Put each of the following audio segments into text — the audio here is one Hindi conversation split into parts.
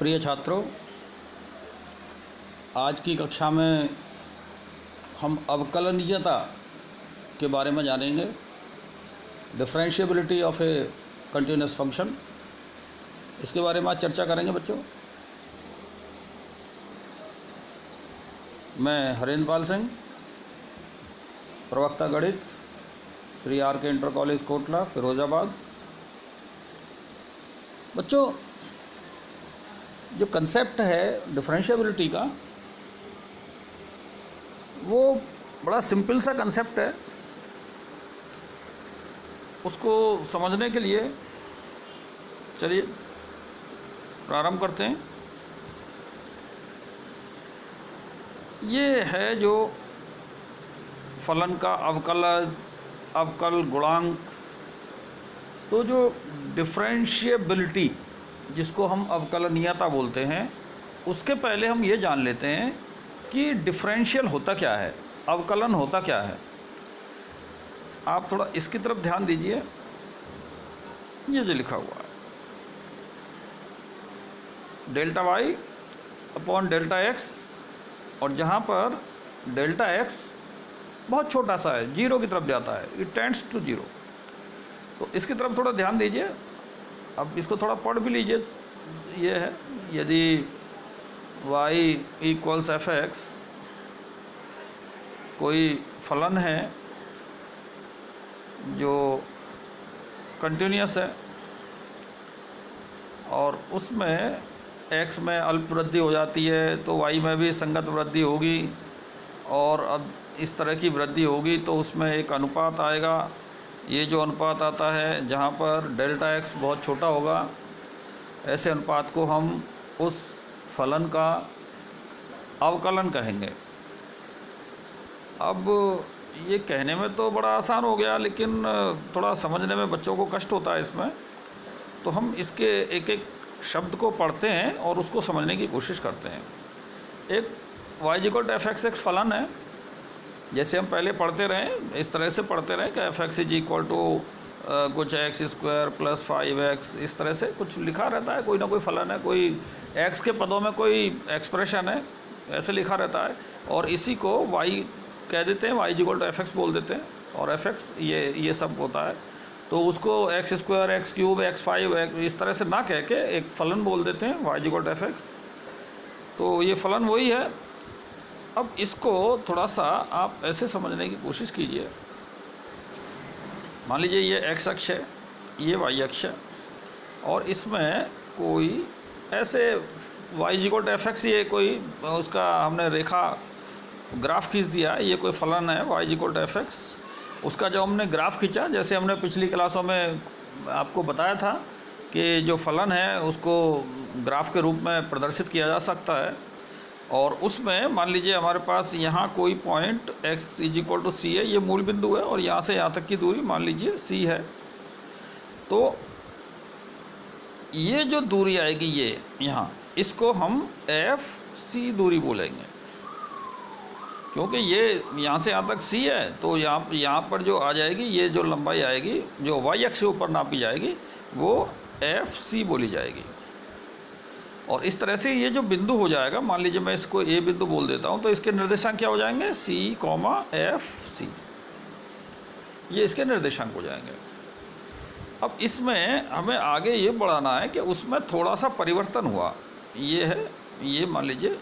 प्रिय छात्रों, आज की कक्षा में हम अवकलनीयता के बारे में जानेंगे। Differentiability of a continuous function, इसके बारे में आज चर्चा करेंगे बच्चों। मैं हरेंद्र पाल सिंह, प्रवक्ता गणित, श्री आर के इंटर कॉलेज कोटला, फिरोजाबाद। बच्चों, जो कंसेप्ट है डिफरेंशिएबिलिटी का, वो बड़ा सिंपल सा कंसेप्ट है। उसको समझने के लिए चलिए प्रारंभ करते हैं। ये है जो फलन का अवकलज, अवकल गुणांक। तो जो डिफरेंशिएबिलिटी, जिसको हम अवकलनीयता बोलते हैं, उसके पहले हम ये जान लेते हैं कि डिफरेंशियल होता क्या है, अवकलन होता क्या है। आप थोड़ा इसकी तरफ ध्यान दीजिए। ये जो लिखा हुआ है delta y upon delta x, और जहाँ पर डेल्टा एक्स बहुत छोटा सा है, जीरो की तरफ जाता है, इट टेंड्स टू जीरो। तो इसकी तरफ थोड़ा ध्यान दीजिए। अब इसको थोड़ा पढ़ भी लीजिए। ये है, यदि y इक्वल्स एफ एक्स कोई फलन है जो कंटिन्यूस है और उसमें x में अल्प वृद्धि हो जाती है, तो y में भी संगत वृद्धि होगी, और अब इस तरह की वृद्धि होगी तो उसमें एक अनुपात आएगा। ये जो अनुपात आता है जहाँ पर डेल्टा x बहुत छोटा होगा, ऐसे अनुपात को हम उस फलन का अवकलन कहेंगे। अब ये कहने में तो बड़ा आसान हो गया, लेकिन थोड़ा समझने में बच्चों को कष्ट होता है इसमें। तो हम इसके एक एक शब्द को पढ़ते हैं और उसको समझने की कोशिश करते हैं। एक y equal to f x एक फलन है, जैसे हम पहले पढ़ते रहे, इस तरह से पढ़ते रहे कि f x is equal to कुछ एक्स स्क्वायर प्लस 5x, इस तरह से कुछ लिखा रहता है। कोई ना कोई फलन है, कोई x के पदों में कोई एक्सप्रेशन है, ऐसे लिखा रहता है, और इसी को y कह देते हैं, y equal to f x बोल देते हैं, और एफ एक्स ये सब होता है। तो उसको x square, x cube, x5 इस तरह से ना कह के एक फलन बोल देते हैं, y equal to f x. तो ये फलन वही है। अब इसको थोड़ा सा आप ऐसे समझने की कोशिश कीजिए। मान लीजिए ये x अक्ष है, ये y अक्ष है, और इसमें कोई ऐसे y equal to f x, ये कोई उसका हमने रेखा ग्राफ खींच दिया। ये कोई फलन है y equal to f x. उसका जब हमने ग्राफ खींचा, जैसे हमने पिछली क्लासों में आपको बताया था कि जो फलन है उसको ग्राफ के रूप में प्रदर्शित किया जा सकता है, और उसमें मान लीजिए हमारे पास यहाँ कोई point x is equal to C है, ये मूल बिंदु है, और यहाँ से यहाँ तक की दूरी मान लीजिए c है। तो ये जो दूरी आएगी ये यहाँ, इसको हम एफ सी दूरी बोलेंगे, क्योंकि ये यहाँ से यहाँ तक c है। तो यहाँ पर जो आ जाएगी, ये जो लंबाई आएगी जो y अक्ष के ऊपर नापी जाएगी, वो एफ सी बोली जाएगी। और इस तरह से ये जो बिंदु हो जाएगा, मान लीजिए मैं इसको ए बिंदु बोल देता हूँ, तो इसके निर्देशांक क्या हो जाएंगे, सी कॉमा एफ सी, ये इसके निर्देशांक हो जाएंगे। अब इसमें हमें आगे ये बढ़ाना है कि उसमें थोड़ा सा परिवर्तन हुआ। ये है, ये मान लीजिए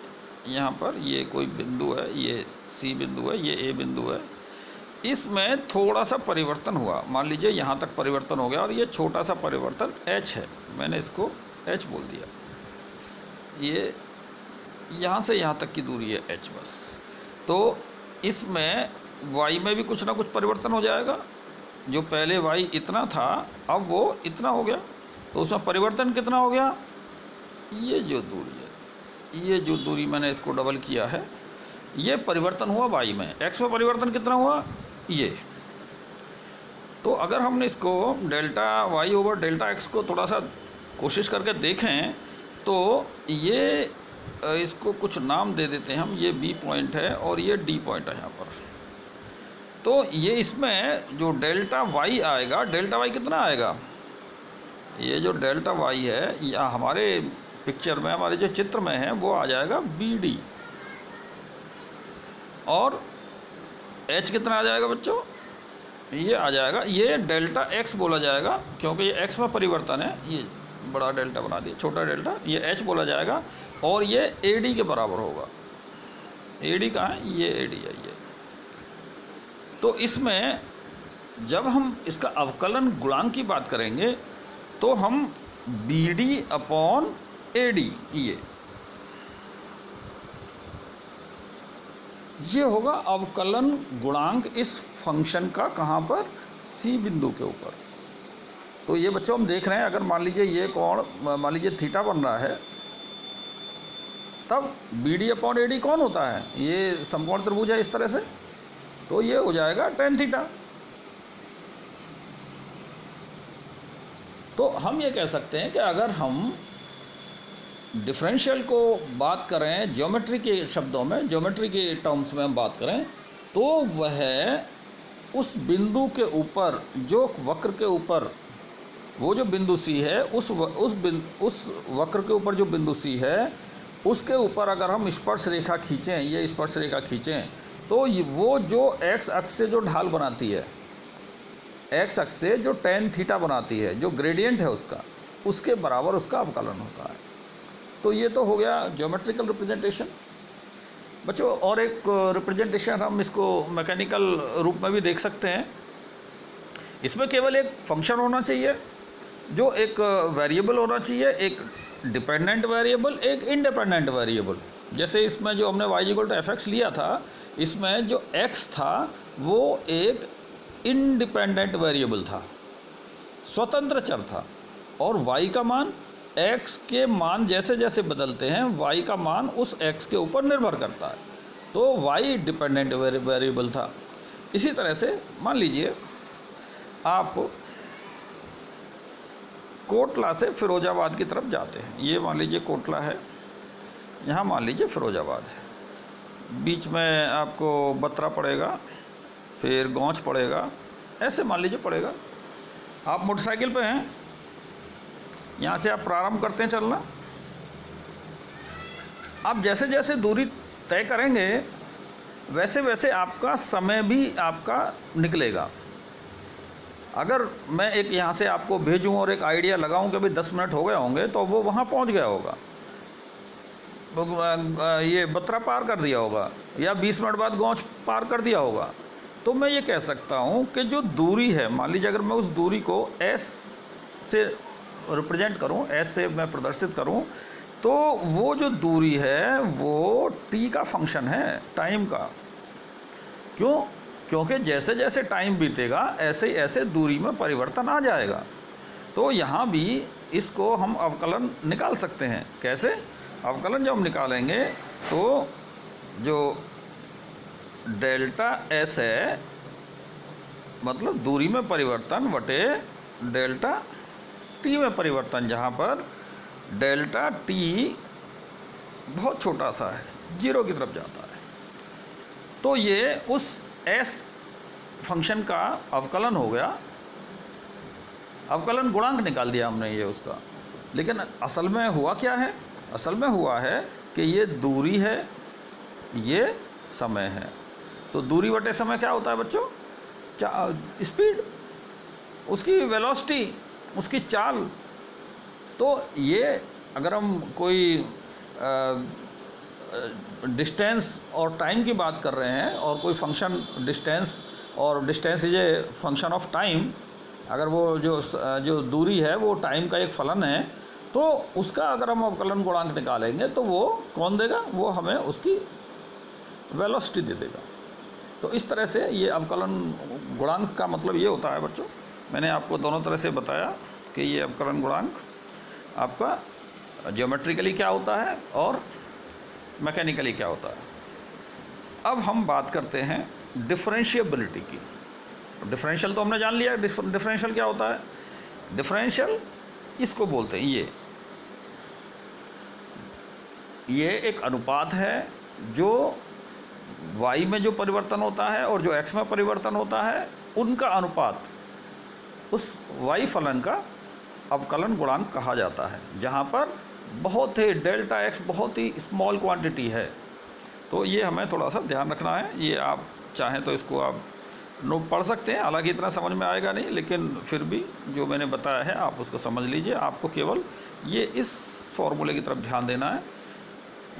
यहाँ पर ये कोई बिंदु है, ये सी बिंदु है, ये ए बिंदु है, इसमें थोड़ा सा परिवर्तन हुआ। मान लीजिए यहाँ तक परिवर्तन हो गया, और ये छोटा सा परिवर्तन h है, मैंने इसको h बोल दिया। ये यहाँ से यहाँ तक की दूरी है h बस। तो इसमें y में भी कुछ ना कुछ परिवर्तन हो जाएगा। जो पहले y इतना था, अब वो इतना हो गया। तो उसमें परिवर्तन कितना हो गया, ये जो दूरी है, ये जो दूरी मैंने इसको डबल किया है, ये परिवर्तन हुआ y में। x में परिवर्तन कितना हुआ, ये। तो अगर हमने इसको delta y over delta x को थोड़ा सा कोशिश करके देखें, तो ये इसको कुछ नाम दे देते हैं हम। ये B पॉइंट है और ये D पॉइंट है यहाँ पर। तो ये इसमें जो डेल्टा y आएगा, डेल्टा y कितना आएगा, ये जो डेल्टा y है, या हमारे पिक्चर में, हमारे जो चित्र में है, वो आ जाएगा BD। और H कितना आ जाएगा बच्चों? ये आ जाएगा, ये डेल्टा X बोला जाएगा, क्योंकि ये X में परिवर्तन है। ये बड़ा डेल्टा बना दिया, छोटा डेल्टा, ये H बोला जाएगा। और ये AD के बराबर होगा। AD कहाँ है? ये AD है ये। तो इसमें जब हम इसका अवकलन गुणांक की बात करेंगे तो हम BD अपॉन AD, ये होगा अवकलन गुणांक इस फंक्शन का। कहाँ पर? C बिंदु के ऊपर। तो ये बच्चों हम देख रहे हैं, अगर मान लीजिए ये कोण, मान लीजिए थीटा बन रहा है, तब BD अपॉन AD कौन होता है? ये समकोण त्रिभुज है इस तरह से, तो ये हो जाएगा tan थीटा। तो हम ये कह सकते हैं कि अगर हम डिफरेंशियल को बात करें ज्योमेट्री के शब्दों में, ज्योमेट्री के टर्म्स में हम बात करें, तो वह उस बिंदु के ऊपर, जो वक्र के ऊपर वो जो बिंदु C है, उस वक्र के ऊपर जो बिंदु C है, उसके ऊपर अगर हम स्पर्श रेखा खींचें, ये स्पर्श रेखा खींचें, तो वो जो x अक्ष से जो ढाल बनाती है, x अक्ष से जो tan थीटा बनाती है, जो ग्रेडियंट है उसका, उसके बराबर उसका अवकलन होता है। तो ये तो हो गया ज्योमेट्रिकल रिप्रेजेंटेशन बच्चों। और एक रिप्रेजेंटेशन हम इसको मैकेनिकल रूप में भी देख सकते हैं। इसमें केवल एक फंक्शन होना चाहिए, जो एक वेरिएबल होना चाहिए, एक डिपेंडेंट वेरिएबल, एक इंडिपेंडेंट वेरिएबल। जैसे इसमें जो हमने y=fx लिया था, इसमें जो x था वो एक इंडिपेंडेंट वेरिएबल था, स्वतंत्र चर था। और y का मान, x के मान जैसे जैसे बदलते हैं, y का मान उस x के ऊपर निर्भर करता है, तो y डिपेंडेंट वेरिएबल था। इसी तरह से मान लीजिए आप कोटला से फिरोजाबाद की तरफ जाते हैं। ये मान लीजिए कोटला है, यहाँ मान लीजिए फिरोजाबाद है, बीच में आपको बत्रा पड़ेगा, फिर गौच पड़ेगा, ऐसे मान लीजिए पड़ेगा। आप मोटरसाइकिल पे हैं, यहाँ से आप प्रारंभ करते हैं चलना। आप जैसे जैसे दूरी तय करेंगे, वैसे वैसे आपका समय भी आपका निकलेगा। अगर मैं एक यहाँ से आपको भेजूँ और एक आइडिया लगाऊँ कि भाई 10 मिनट हो गए होंगे, तो वो वहाँ पहुँच गया होगा, ये बत्रा पार कर दिया होगा, या 20 मिनट बाद गौच पार कर दिया होगा। तो मैं ये कह सकता हूँ कि जो दूरी है, मान लीजिए अगर मैं उस दूरी को S से रिप्रेजेंट करूँ, S से मैं प्रदर्शित करूँ, तो वो जो दूरी है वो t का फंक्शन है, टाइम का। क्यों? क्योंकि जैसे जैसे टाइम बीतेगा ऐसे ऐसे दूरी में परिवर्तन आ जाएगा। तो यहाँ भी इसको हम अवकलन निकाल सकते हैं। कैसे? अवकलन जब हम निकालेंगे तो जो डेल्टा S है, मतलब दूरी में परिवर्तन बटे डेल्टा t में परिवर्तन, जहाँ पर डेल्टा t बहुत छोटा सा है, 0 की तरफ जाता है, तो ये उस S फंक्शन का अवकलन हो गया। अवकलन गुणांक निकाल दिया हमने ये उसका। लेकिन असल में हुआ क्या है? असल में हुआ है कि ये दूरी है, ये समय है। तो दूरी बटे समय क्या होता है बच्चों? स्पीड, उसकी वेलोसिटी, उसकी चाल। तो ये अगर हम कोई डिस्टेंस और टाइम की बात कर रहे हैं, और कोई फंक्शन डिस्टेंस, और distance is a function of time, अगर वो जो दूरी है वो टाइम का एक फलन है, तो उसका अगर हम अवकलन गुणांक निकालेंगे तो वो कौन देगा? वो हमें उसकी वेलोसिटी दे देगा। तो इस तरह से ये अवकलन गुणांक का मतलब ये होता है बच्चों। मैंने आपको दोनों तरह से बताया कि ये अवकलन गुणांक आपका ज्योमेट्रिकली क्या होता है और मैकेनिकली क्या होता है। अब हम बात करते हैं डिफरेंशिएबिलिटी की। डिफरेंशियल तो हमने जान लिया, डिफरेंशियल क्या होता है। डिफरेंशियल इसको बोलते हैं, ये एक अनुपात है जो y में जो परिवर्तन होता है और जो x में परिवर्तन होता है, उनका अनुपात, उस y फलन का अवकलन गुणांक कहा जाता है, जहाँ पर बहुत ही डेल्टा एक्स बहुत ही स्मॉल क्वांटिटी है, तो ये हमें थोड़ा सा ध्यान रखना है। ये आप चाहें तो इसको आप नोट पढ़ सकते हैं, हालांकि इतना समझ में आएगा नहीं, लेकिन फिर भी जो मैंने बताया है आप उसको समझ लीजिए। आपको केवल ये इस फॉर्मूले की तरफ ध्यान देना है।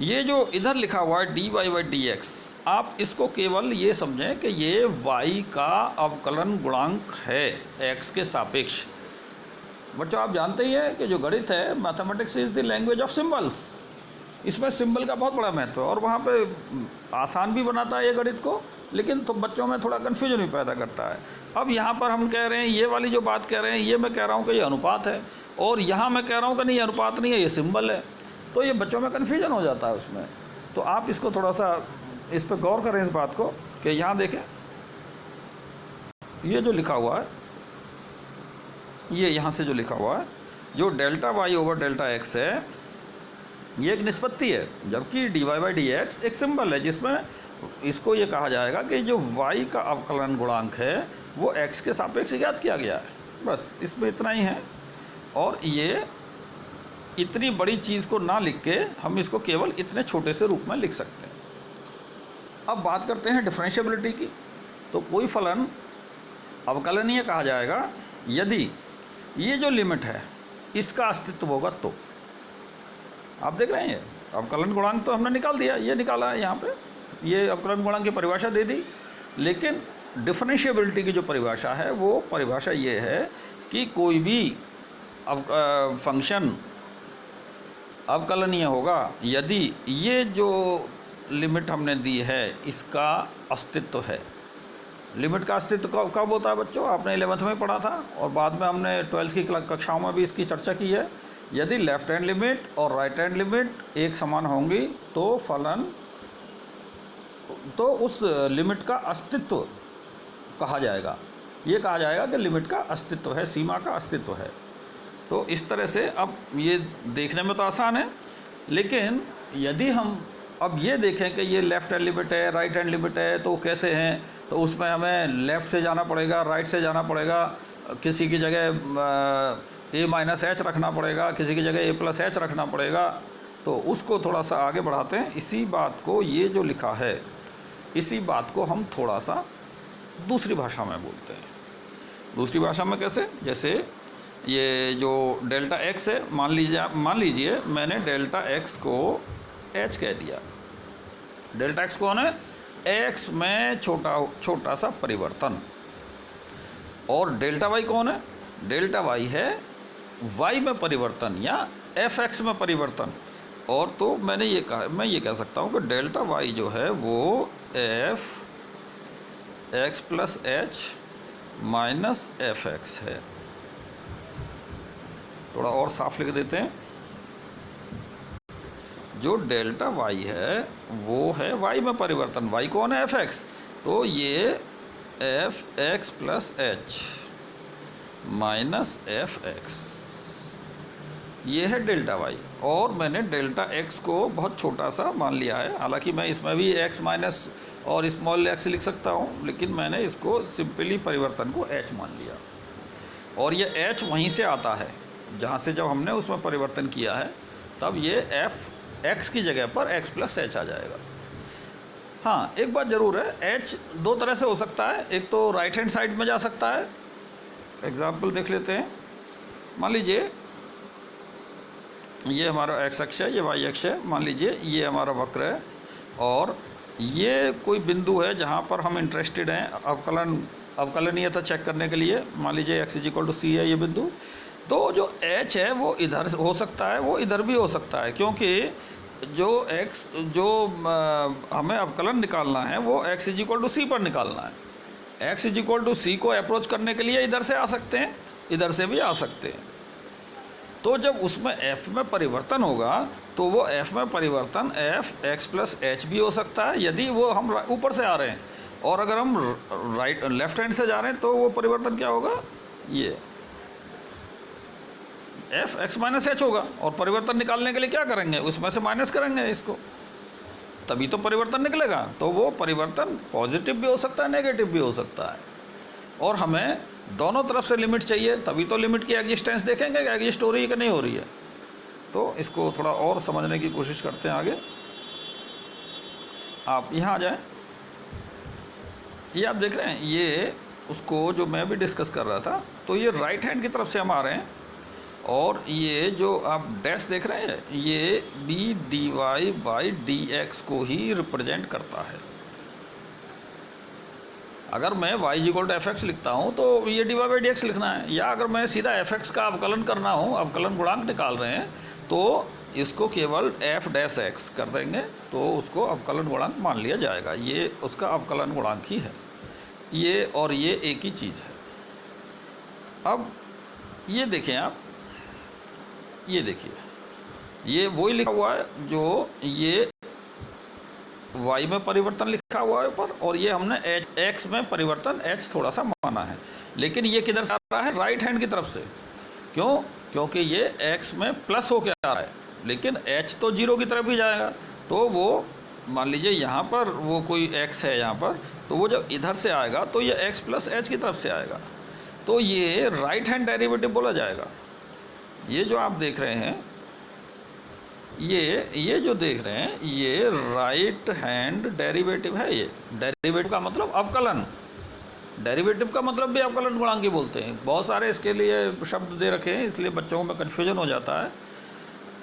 ये जो इधर लिखा हुआ है dy बाई डी एक्स, आप इसको केवल ये समझें कि ये y का अवकलन गुणांक है x के सापेक्ष। बच्चों आप जानते ही हैं कि जो गणित है, mathematics is the language of symbols. इसमें सिंबल का बहुत बड़ा महत्व है और वहाँ पे आसान भी बनाता है ये गणित को, लेकिन तो बच्चों में थोड़ा कन्फ्यूजन भी पैदा करता है। अब यहाँ पर हम कह रहे हैं, ये वाली जो बात कह रहे हैं, ये मैं कह रहा हूँ कि ये अनुपात है, और यहाँ मैं कह रहा हूँ कि नहीं ये अनुपात नहीं है, ये सिंबल है, तो ये बच्चों में कन्फ्यूजन हो जाता है उसमें। तो आप इसको थोड़ा सा इस पर गौर करें, इस बात को कि यहाँ देखें ये जो लिखा हुआ है, ये यहाँ से जो लिखा हुआ है, जो delta y over delta x है, ये एक निष्पत्ति है, जबकि dy बाई डी एक्स एक सिंबल है, जिसमें इसको ये कहा जाएगा कि जो y का अवकलन गुणांक है वो x के सापेक्ष ज्ञात किया गया है। बस इसमें इतना ही है, और ये इतनी बड़ी चीज़ को ना लिख के हम इसको केवल इतने छोटे से रूप में लिख सकते हैं। अब बात करते हैं डिफरेंशिएबिलिटी की। तो कोई फलन अवकलनीय कहा जाएगा यदि ये जो लिमिट है इसका अस्तित्व होगा। तो आप देख रहे हैं अवकलन गुणांक तो हमने निकाल दिया, ये निकाला है यहाँ पे, ये अवकलन गुणांक की परिभाषा दे दी, लेकिन डिफरेंशिएबिलिटी की जो परिभाषा है वो परिभाषा ये है कि कोई भी फंक्शन अवकलनीय होगा यदि ये जो लिमिट हमने दी है इसका अस्तित्व है। लिमिट का अस्तित्व कब होता है बच्चों? आपने 11th में पढ़ा था और बाद में हमने 12th की कक्षाओं में भी इसकी चर्चा की है। यदि लेफ्ट हैंड लिमिट और राइट हैंड लिमिट एक समान होंगी तो फलन, तो उस लिमिट का अस्तित्व कहा जाएगा। ये कहा जाएगा कि लिमिट का अस्तित्व है, सीमा का अस्तित्व है। तो इस तरह से अब ये देखने में तो आसान है, लेकिन यदि हम अब ये देखें कि ये लेफ़्ट हैंड लिमिट है, राइट हैंड लिमिट है, तो कैसे हैं, तो उसमें हमें लेफ़्ट से जाना पड़ेगा, राइट से जाना पड़ेगा, किसी की जगह a माइनस एच रखना पड़ेगा, किसी की जगह a प्लस एच रखना पड़ेगा। तो उसको थोड़ा सा आगे बढ़ाते हैं। इसी बात को, ये जो लिखा है, इसी बात को हम थोड़ा सा दूसरी भाषा में बोलते हैं। दूसरी भाषा में कैसे? जैसे ये जो डेल्टा एक्स है, मान लीजिए मैंने डेल्टा एक्स को एच कह दिया। डेल्टा एक्स कौन है? एक्स में छोटा सा परिवर्तन। और डेल्टा वाई कौन है? डेल्टा वाई है वाई में परिवर्तन या एफ एक्स में परिवर्तन। और तो मैं ये कह सकता हूँ कि डेल्टा वाई जो है वो F x plus H minus F x है। थोड़ा और साफ लिख देते हैं। जो डेल्टा वाई है वो है वाई में परिवर्तन। वाई कौन है? F x. तो ये F x plus H minus F x, ये है डेल्टा वाई। और मैंने डेल्टा एक्स को बहुत छोटा सा मान लिया है, हालांकि मैं इसमें भी एक्स माइनस और स्मॉल एक्स लिख सकता हूँ, लेकिन मैंने इसको सिंपली परिवर्तन को एच मान लिया। और ये एच वहीं से आता है जहाँ से जब हमने उसमें परिवर्तन किया है, तब ये एफ एक्स की जगह पर एक्स प्लस एच आ जाएगा। हाँ, एक बात ज़रूर है, एच दो तरह से हो सकता है। एक तो राइट हैंड साइड में जा सकता है। एग्जाम्पल देख लेते हैं। मान लीजिए ये हमारा एक्स अक्ष है, ये वाई अक्ष है। मान लीजिए ये हमारा वक्र है और ये कोई बिंदु है जहाँ पर हम इंटरेस्टेड हैं अवकलनीयता चेक करने के लिए। मान लीजिए x इक्वल टू सी है ये बिंदु। तो जो h है वो इधर हो सकता है, वो इधर भी हो सकता है, क्योंकि जो हमें अवकलन निकालना है वो x इक्वल टू सी पर निकालना है। x इक्वल टू सी को अप्रोच करने के लिए इधर से आ सकते हैं, इधर से भी आ सकते हैं। तो जब उसमें f में परिवर्तन होगा तो वो f में परिवर्तन f x प्लस एच भी हो सकता है यदि वो हम ऊपर से आ रहे हैं, और अगर हम लेफ्ट हैंड से जा रहे हैं तो वो परिवर्तन क्या होगा? ये f x माइनस एच होगा। और परिवर्तन निकालने के लिए क्या करेंगे? उसमें से माइनस करेंगे इसको, तभी तो परिवर्तन निकलेगा। तो वो परिवर्तन पॉजिटिव भी हो सकता है, नेगेटिव भी हो सकता है। और हमें दोनों तरफ से लिमिट चाहिए, तभी तो लिमिट की एग्जिस्टेंस देखेंगे कि एग्जिस्ट हो रही है कि नहीं हो रही है। तो इसको थोड़ा और समझने की कोशिश करते हैं आगे। आप यहाँ आ जाएं। ये आप देख रहे हैं, ये उसको जो मैं भी डिस्कस कर रहा था, तो ये राइट हैंड की तरफ से हम आ रहे हैं, और ये जो आप डैश देख रहे हैं, ये बी d y by d x को ही रिप्रेजेंट करता है। अगर मैं y equal to f x लिखता हूँ तो ये d y by d x लिखना है, या अगर मैं सीधा एफ एक्स का अवकलन करना हो, अवकलन गुणांक निकाल रहे हैं, तो इसको केवल एफ डैश एक्स कर देंगे, तो उसको अवकलन गुणांक मान लिया जाएगा। ये उसका अवकलन गुणांक ही है, ये और ये एक ही चीज़ है। अब ये देखें आप, ये देखिए, ये वही लिखा हुआ है जो ये y में परिवर्तन लिखा हुआ है ऊपर, और ये हमने x में परिवर्तन h थोड़ा सा माना है, लेकिन ये किधर से आ रहा है? राइट हैंड की तरफ से। क्यों? क्योंकि ये x में प्लस होके आ रहा है, लेकिन h तो 0 की तरफ ही जाएगा। तो वो मान लीजिए यहाँ पर वो कोई x है यहाँ पर, तो वो जब इधर से आएगा तो ये x प्लस h की तरफ से आएगा, तो ये राइट हैंड डेरिवेटिव बोला जाएगा। ये जो आप देख रहे हैं, ये जो देख रहे हैं, ये राइट हैंड डेरिवेटिव है। ये डेरिवेटिव का मतलब अवकलन, डेरिवेटिव का मतलब भी अवकलन गुणांक ही बोलते हैं। बहुत सारे इसके लिए शब्द दे रखे हैं, इसलिए बच्चों में कन्फ्यूजन हो जाता है।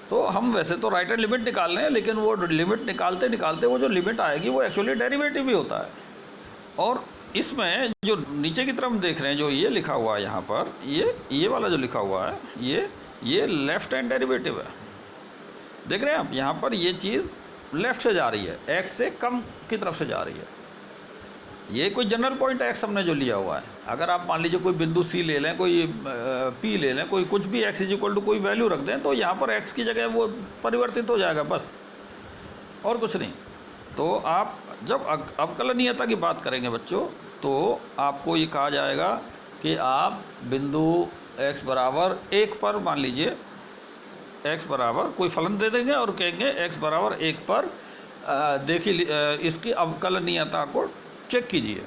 तो हम वैसे तो राइट हैंड लिमिट निकाल रहे हैं, लेकिन वो लिमिट निकालते निकालते वो जो लिमिट आएगी वो एक्चुअली डेरिवेटिव ही होता है। और इसमें जो नीचे की तरफ देख रहे हैं, जो ये लिखा हुआ है यहाँ पर, ये वाला जो लिखा हुआ है, ये लेफ्ट हैंड डेरिवेटिव है। देख रहे हैं आप, यहाँ पर ये चीज़ लेफ्ट से जा रही है, x से कम की तरफ से जा रही है। ये कोई जनरल पॉइंट x हमने जो लिया हुआ है। अगर आप मान लीजिए कोई बिंदु C ले लें, कोई P ले लें, कोई कुछ भी x इक्वल टू कोई वैल्यू रख दें, तो यहाँ पर x की जगह वो परिवर्तित हो जाएगा, बस और कुछ नहीं। तो आप जब अवकलनीयता की बात करेंगे बच्चों, तो आपको ये कहा जाएगा कि आप बिंदु x बराबर 1 पर, मान लीजिए x बराबर कोई फलन दे देंगे और कहेंगे x बराबर 1 पर देखिए इसकी अवकलनीयता को चेक कीजिए।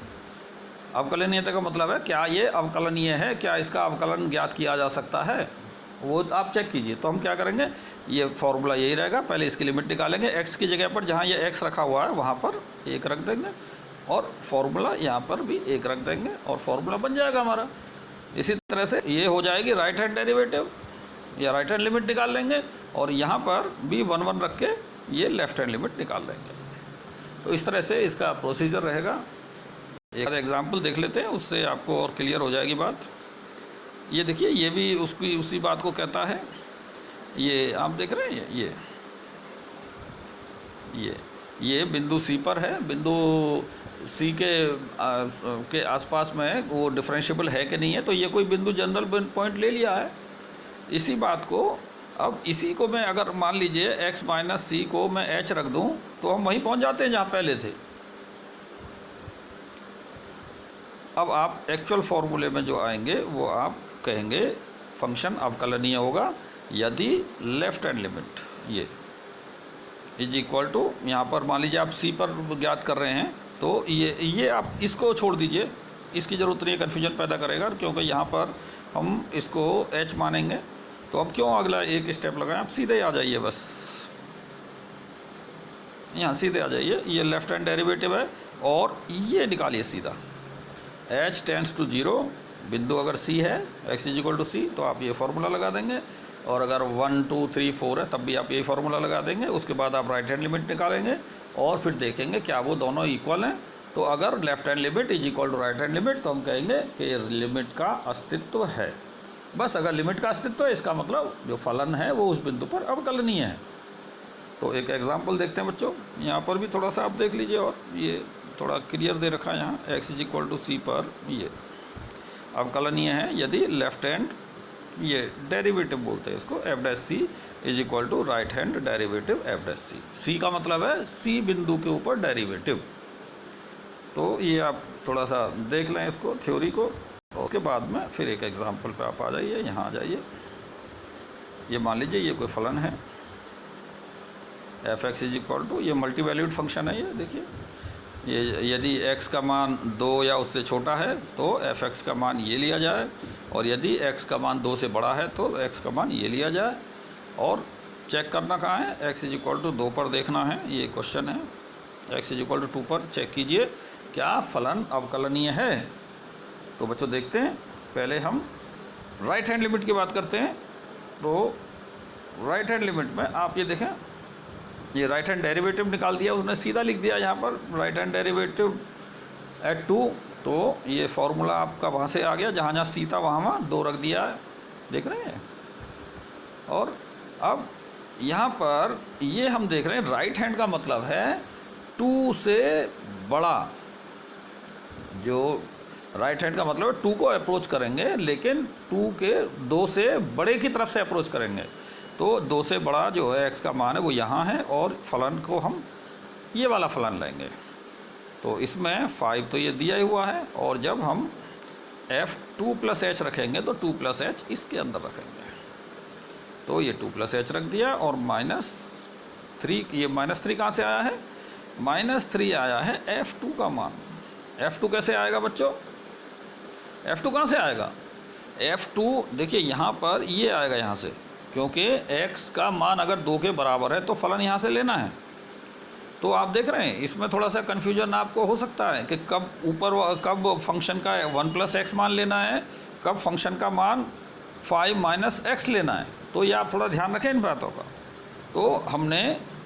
अवकलनीयता का मतलब है क्या ये अवकलनीय है, क्या इसका अवकलन ज्ञात किया जा सकता है, वो आप चेक कीजिए। तो हम क्या करेंगे, ये फॉर्मूला यही रहेगा, पहले इसकी लिमिट निकालेंगे, x की जगह पर जहाँ ये x रखा हुआ है वहाँ पर 1 रख देंगे, और फॉर्मूला यहाँ पर भी 1 रख देंगे, और फॉर्मूला बन जाएगा हमारा। इसी तरह से ये हो जाएगी राइट हैंड डेरिवेटिव, या राइट हैंड लिमिट निकाल लेंगे, और यहाँ पर भी 1 1 रख के ये लेफ्ट हैंड लिमिट निकाल लेंगे। तो इस तरह से इसका प्रोसीजर रहेगा। एक एग्जांपल देख लेते हैं, उससे आपको और क्लियर हो जाएगी बात। ये देखिए, ये भी उसी बात को कहता है। ये आप देख रहे हैं, ये बिंदु C पर है। बिंदु C के आसपास में वो डिफरेंशिएबल है कि नहीं है, तो ये कोई बिंदु जनरल पॉइंट ले लिया है। इसी बात को, अब इसी को मैं अगर मान लीजिए x माइनस C को मैं h रख दूं, तो हम वहीं पहुंच जाते हैं जहां पहले थे। अब आप एक्चुअल फॉर्मूले में जो आएंगे वो आप कहेंगे फंक्शन अवकलनीय होगा यदि लेफ्ट हैंड लिमिट ये इज इक्वल टू, यहाँ पर मान लीजिए आप C पर ज्ञात कर रहे हैं, तो ये आप इसको छोड़ दीजिए, इसकी ज़रूरत नहीं है, कन्फ्यूजन पैदा करेगा, क्योंकि यहाँ पर हम इसको h मानेंगे। तो अब क्यों अगला एक स्टेप लगाएं, आप सीधे आ जाइए, बस यहाँ सीधे आ जाइए। ये लेफ्ट हैंड डेरिवेटिव है, और ये निकालिए सीधा, h टेंड्स टू 0, बिंदु अगर C है, x is equal to C, तो आप ये फार्मूला लगा देंगे, और अगर 1 2 3 4 है तब भी आप यही फार्मूला लगा देंगे। उसके बाद आप राइट हैंड लिमिट निकालेंगे, और फिर देखेंगे क्या वो दोनों इक्वल हैं। तो अगर left hand limit is equal to right hand limit, तो हम कहेंगे कि लिमिट का अस्तित्व है। बस अगर लिमिट का अस्तित्व है, इसका मतलब जो फलन है वो उस बिंदु पर अवकलनीय है। तो एक एग्जांपल देखते हैं बच्चों, यहाँ पर भी थोड़ा सा आप देख लीजिए, और ये थोड़ा क्लियर दे रखा है यहाँ, x is equal to C पर ये अवकलनीय है यदि लेफ्ट हैंड, ये डेरिवेटिव बोलते हैं इसको, f dash C is equal to right hand derivative f dash C। C का मतलब है C बिंदु के ऊपर डेरिवेटिव। तो ये आप थोड़ा सा देख लें इसको, थ्योरी को, और उसके बाद में फिर एक एग्जांपल पे आप आ जाइए, यहाँ आ जाइए। ये मान लीजिए ये कोई फलन है f x is equal to, ये मल्टी वैल्यूड फंक्शन है। ये देखिए, ये यदि x का मान 2 या उससे छोटा है तो एफ एक्स का मान ये लिया जाए, और यदि x का मान 2 से बड़ा है तो x का मान ये लिया जाए। और चेक करना कहाँ है, x इज इक्वल टू 2 पर देखना है, ये क्वेश्चन है। x इज इक्वल टू 2 पर चेक कीजिए क्या फलन अवकलनीय है। तो बच्चों देखते हैं, पहले हम राइट हैंड लिमिट की बात करते हैं। तो राइट हैंड लिमिट में आप ये देखें, ये राइट हैंड डेरिवेटिव निकाल दिया उसने, सीधा लिख दिया यहाँ पर राइट हैंड डेरिवेटिव एट 2। तो ये फॉर्मूला आपका वहाँ से आ गया, जहाँ जहाँ सी था वहाँ 2 रख दिया है, देख रहे हैं। और अब यहाँ पर ये हम देख रहे हैं राइट हैंड का मतलब है 2 से बड़ा, जो राइट हैंड का मतलब है 2 को अप्रोच करेंगे, लेकिन 2 से बड़े की तरफ से अप्रोच करेंगे। तो 2 से बड़ा जो है x का मान है वो यहाँ है, और फलन को हम ये वाला फलन लेंगे। तो इसमें 5 तो ये दिया ही हुआ है, और जब हम f2 प्लस h रखेंगे तो 2 प्लस h इसके अंदर रखेंगे। तो ये 2 प्लस h रख दिया, और -3, ये -3 कहाँ से आया है, -3 आया है f2 का मान। f2 कैसे आएगा बच्चों, f2 कहाँ से आएगा, f2 देखिए यहाँ पर ये आएगा यहाँ से, क्योंकि x का मान अगर 2 के बराबर है तो फलन यहाँ से लेना है। तो आप देख रहे हैं इसमें थोड़ा सा कन्फ्यूजन आपको हो सकता है कि कब फंक्शन का 1 प्लस एक्स मान लेना है, कब फंक्शन का मान 5 माइनस एक्स लेना है। तो ये आप थोड़ा ध्यान रखें इन बातों का। तो हमने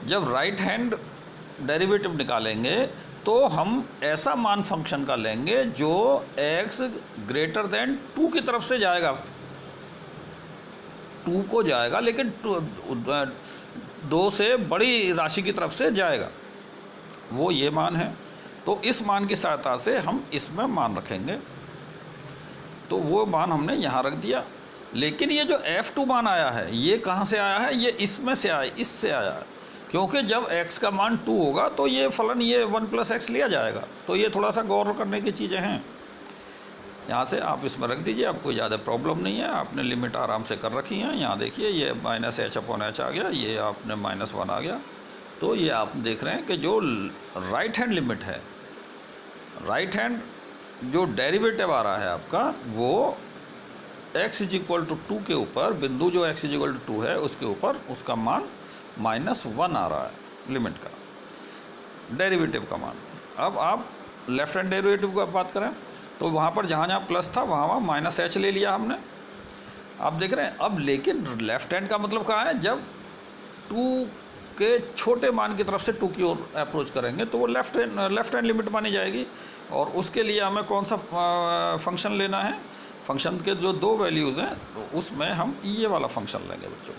जब राइट हैंड डेरिवेटिव निकालेंगे तो हम ऐसा मान फंक्शन का लेंगे जो x ग्रेटर देन 2 की तरफ से जाएगा, 2 को जाएगा, लेकिन 2 से बड़ी राशि की तरफ से जाएगा, वो ये मान है। तो इस मान की सहायता से हम इसमें मान रखेंगे। तो वो मान हमने यहाँ रख दिया। लेकिन ये जो f2 मान आया है ये कहाँ से आया है, ये इसमें से आया, इससे आया है, क्योंकि जब x का मान 2 होगा तो ये फलन ये 1 प्लस एक्स लिया जाएगा। तो ये थोड़ा सा गौर करने की चीज़ें हैं। यहाँ से आप इसमें रख दीजिए, आपको ज़्यादा प्रॉब्लम नहीं है, आपने लिमिट आराम से कर रखी है। यहाँ देखिए ये -h/h आ गया, ये आपने -1 आ गया। तो ये आप देख रहे हैं कि जो राइट हैंड लिमिट है, राइट हैंड जो डेरिवेटिव आ रहा है आपका, वो x इज इक्वल टू 2 के ऊपर, बिंदु जो x इज इक्वल टू 2 है उसके ऊपर उसका मान -1 आ रहा है, लिमिट का, डेरिवेटिव का मान। अब आप लेफ्ट हैंड डेरिवेटिव की बात करें तो वहाँ पर जहाँ जहाँ प्लस था वहाँ -h ले लिया हमने, आप देख रहे हैं। अब लेकिन लेफ्ट हैंड का मतलब कहाँ है, जब 2 के छोटे मान की तरफ से 2 की ओर अप्रोच करेंगे तो वो लेफ्ट हैंड लिमिट मानी जाएगी। और उसके लिए हमें कौन सा फंक्शन लेना है, फंक्शन के जो 2 वैल्यूज़ हैं तो उसमें हम ये वाला फंक्शन लेंगे बच्चों।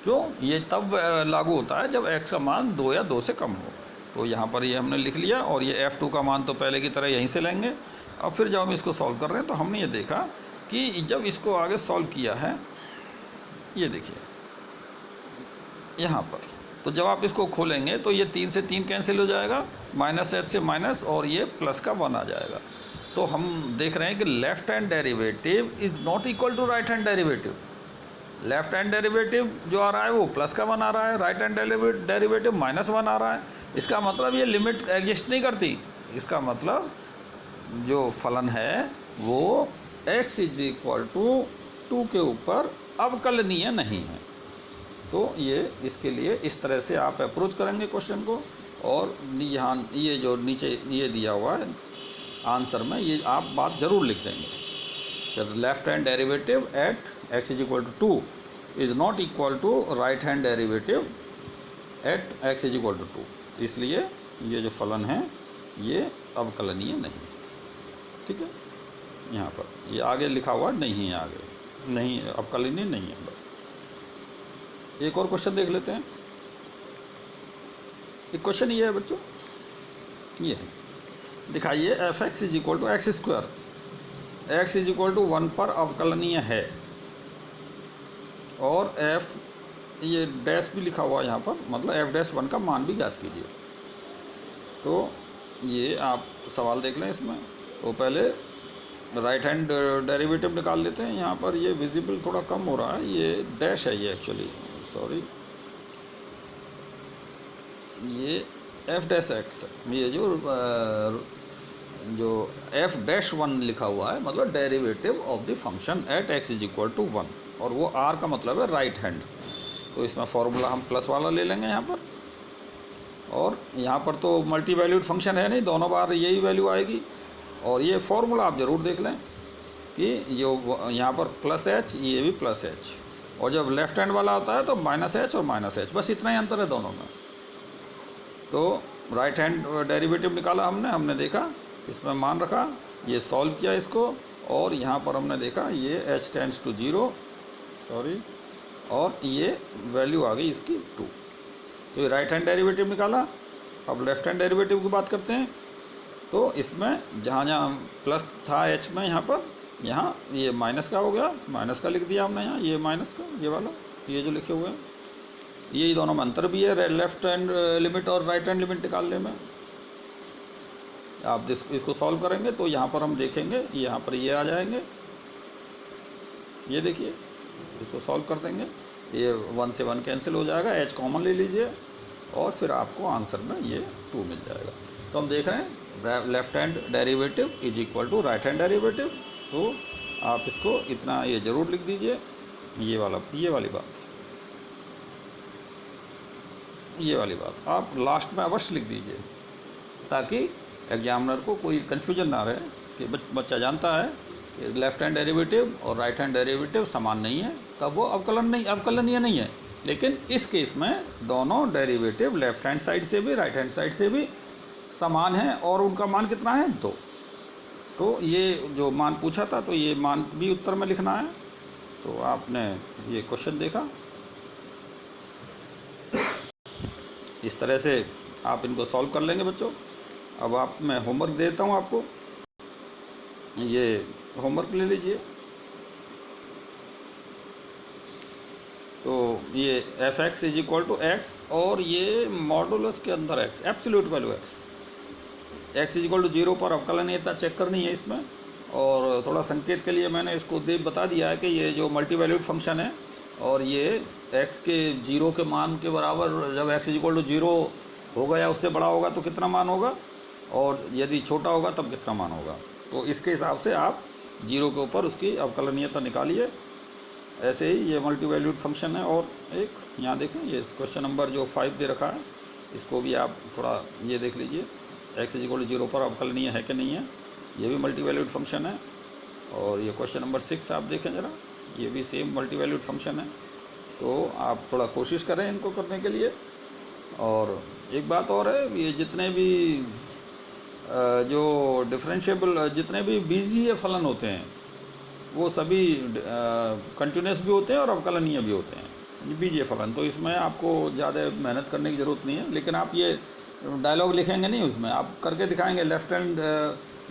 क्यों, ये तब लागू होता है जब x का मान 2 या 2 से कम हो। तो यहाँ पर ये हमने लिख लिया, और ये f2 का मान तो पहले की तरह यहीं से लेंगे। अब फिर जब हम इसको सॉल्व कर रहे हैं तो हमने ये देखा कि जब इसको आगे सॉल्व किया है, ये देखिए यहाँ पर, तो जब आप इसको खोलेंगे तो ये 3 से 3 कैंसिल हो जाएगा, -h से माइनस, और ये प्लस का 1 आ जाएगा। तो हम देख रहे हैं कि left hand derivative is not equal to right hand derivative. Left hand derivative जो आ रहा है वो प्लस का 1 आ रहा है, राइट हैंड डेरिवेटिव -1 आ रहा है। इसका मतलब ये लिमिट एग्जिस्ट नहीं करती। इसका मतलब जो फलन है वो x इज इक्वल टू 2 के ऊपर अवकलनीय नहीं है। तो ये इसके लिए इस तरह से आप अप्रोच करेंगे क्वेश्चन को। और यहाँ ये जो नीचे ये दिया हुआ है आंसर में, ये आप बात ज़रूर लिख देंगे। Left hand derivative at x is equal to 2 is not equal to right hand derivative at x is equal to 2। इसलिए ये जो फलन है ये अवकलनीय नहीं। ठीक है, यहाँ पर ये आगे लिखा हुआ नहीं है, आगे नहीं, अवकलनीय नहीं है। बस एक और क्वेश्चन देख लेते हैं। एक क्वेश्चन ये है बच्चों, ये है, दिखाइए f(x) is equal to x², x is equal to 1 पर अवकलनीय है, और f ये डैश भी लिखा हुआ है यहाँ पर, मतलब f'1 का मान भी ज्ञात कीजिए। तो ये आप सवाल देख लें इसमें। तो पहले राइट हैंड डेरिवेटिव निकाल लेते हैं। यहाँ पर ये विजिबल थोड़ा कम हो रहा है, ये डैश है, ये एक्चुअली सॉरी, ये f'(x), ये जो f'1 लिखा हुआ है, मतलब derivative of the function at x is equal to 1, और वो r का मतलब है राइट हैंड। तो इसमें फॉर्मूला हम प्लस वाला ले लेंगे यहाँ पर, और यहाँ पर तो मल्टी वैल्यूड फंक्शन है नहीं, दोनों बार यही वैल्यू आएगी। और ये फॉर्मूला आप ज़रूर देख लें कि जो यहाँ पर प्लस एच, ये भी प्लस एच, और जब लेफ्ट हैंड वाला होता है तो माइनस एच और माइनस एच, बस इतना ही अंतर है दोनों में। तो राइट हैंड डेरिवेटिव निकाला हमने देखा, इसमें मान रखा, ये सॉल्व किया इसको, और यहाँ पर हमने देखा ये h टेंड्स टू 0, सॉरी, और ये वैल्यू आ गई इसकी 2। तो ये राइट हैंड डेरिवेटिव निकाला। अब लेफ्ट हैंड डेरिवेटिव की बात करते हैं। तो इसमें जहाँ जहाँ प्लस था h में, यहाँ पर, यहाँ ये माइनस का हो गया, माइनस का लिख दिया हमने यहाँ, ये माइनस का, ये वाला, ये जो लिखे हुए हैं, यही दोनों में अंतर भी है लेफ्ट हैंड लिमिट और राइट हैंड लिमिट निकालने में। आप इसको सॉल्व करेंगे तो यहाँ पर हम देखेंगे, यहाँ पर ये आ जाएंगे, ये देखिए, इसको सॉल्व कर देंगे, ये 1 से 1 कैंसिल हो जाएगा, h कॉमन ले लीजिए, और फिर आपको आंसर में ये 2 मिल जाएगा। तो हम देख रहे हैं left hand derivative is equal to right hand derivative. तो आप इसको इतना ये ज़रूर लिख दीजिए, ये वाली बात आप लास्ट में अवश्य लिख दीजिए, ताकि एग्जामिनर को कोई कन्फ्यूजन ना रहे कि बच्चा जानता है कि लेफ्ट हैंड डेरिवेटिव और राइट हैंड डेरिवेटिव समान नहीं है, तब वो अवकलनीय नहीं है। लेकिन इस केस में दोनों डेरिवेटिव लेफ्ट हैंड साइड से भी राइट हैंड साइड से भी समान है, और उनका मान कितना है 2। तो ये जो मान पूछा था, तो ये मान भी उत्तर में लिखना है। तो आपने ये क्वेश्चन देखा, इस तरह से आप इनको सॉल्व कर लेंगे बच्चों। अब मैं होमवर्क देता हूँ आपको, ये होमवर्क ले लीजिए। तो ये f(x) is equal to x, और ये मॉडुलस के अंदर x, absolute value x is equal to 0 पर अवकलनीयता चेक करनी है इसमें। और थोड़ा संकेत के लिए मैंने इसको बता दिया है कि ये जो मल्टी वैल्यूड फंक्शन है, और ये x के 0 के मान के बराबर, जब x इज इक्वल टू 0 होगा या उससे बड़ा होगा तो कितना मान होगा, और यदि छोटा होगा तब कितना मान होगा। तो इसके हिसाब से आप 0 के ऊपर उसकी अवकलनीयता निकालिए। ऐसे ही ये मल्टी वैल्यूड फंक्शन है। और एक यहाँ देखें, ये क्वेश्चन नंबर जो 5 दे रखा है, इसको भी आप थोड़ा ये देख लीजिए, x इज इक्वल टू 0 पर अवकलनीय है कि नहीं है। ये भी मल्टी वैल्यूड फंक्शन है। और ये क्वेश्चन नंबर 6 आप देखें ज़रा, ये भी सेम मल्टी वैल्यूड फंक्शन है। तो आप थोड़ा कोशिश करें इनको करने के लिए। और एक बात और है, ये जितने भी जो डिफरेंशिएबल, जितने भी बीजीय फलन होते हैं, वो सभी कंटिन्यूस भी होते हैं और अवकलनीय भी होते हैं, बीजीय फलन। तो इसमें आपको ज़्यादा मेहनत करने की ज़रूरत नहीं है। लेकिन आप ये डायलॉग लिखेंगे नहीं, उसमें आप करके दिखाएंगे, लेफ्ट हैंड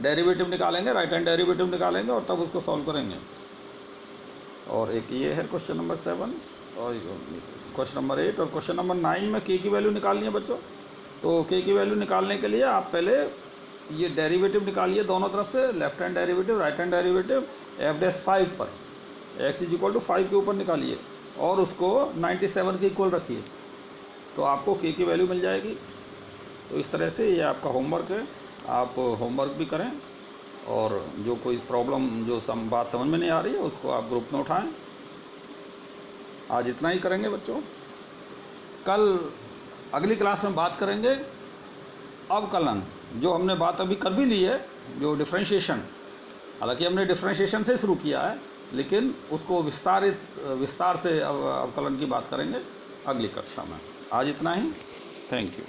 डेरिवेटिव निकालेंगे, राइट हैंड डेरिवेटिव निकालेंगे, और तब उसको सॉल्व करेंगे। और एक ये है क्वेश्चन नंबर 7, और क्वेश्चन नंबर 8 और क्वेश्चन नंबर 9 में k की वैल्यू निकालनी है बच्चों। तो k की वैल्यू निकालने के लिए आप पहले ये डेरिवेटिव निकालिए दोनों तरफ से, left hand derivative, right hand derivative, f'5 पर, x इज इक्वल टू 5 के ऊपर निकालिए, और उसको 97 के इक्वल रखिए, तो आपको k की वैल्यू मिल जाएगी। तो इस तरह से ये आपका होमवर्क है, आप होमवर्क भी करें, और जो कोई प्रॉब्लम, जो बात समझ में नहीं आ रही है, उसको आप ग्रुप में उठाएं। आज इतना ही करेंगे बच्चों। कल अगली क्लास में बात करेंगे अवकलन, जो हमने बात अभी कर भी ली है, जो डिफरेंशिएशन, हालांकि हमने डिफरेंशिएशन से शुरू किया है, लेकिन उसको विस्तार से अवकलन की बात करेंगे अगली कक्षा में। आज इतना ही, थैंक यू।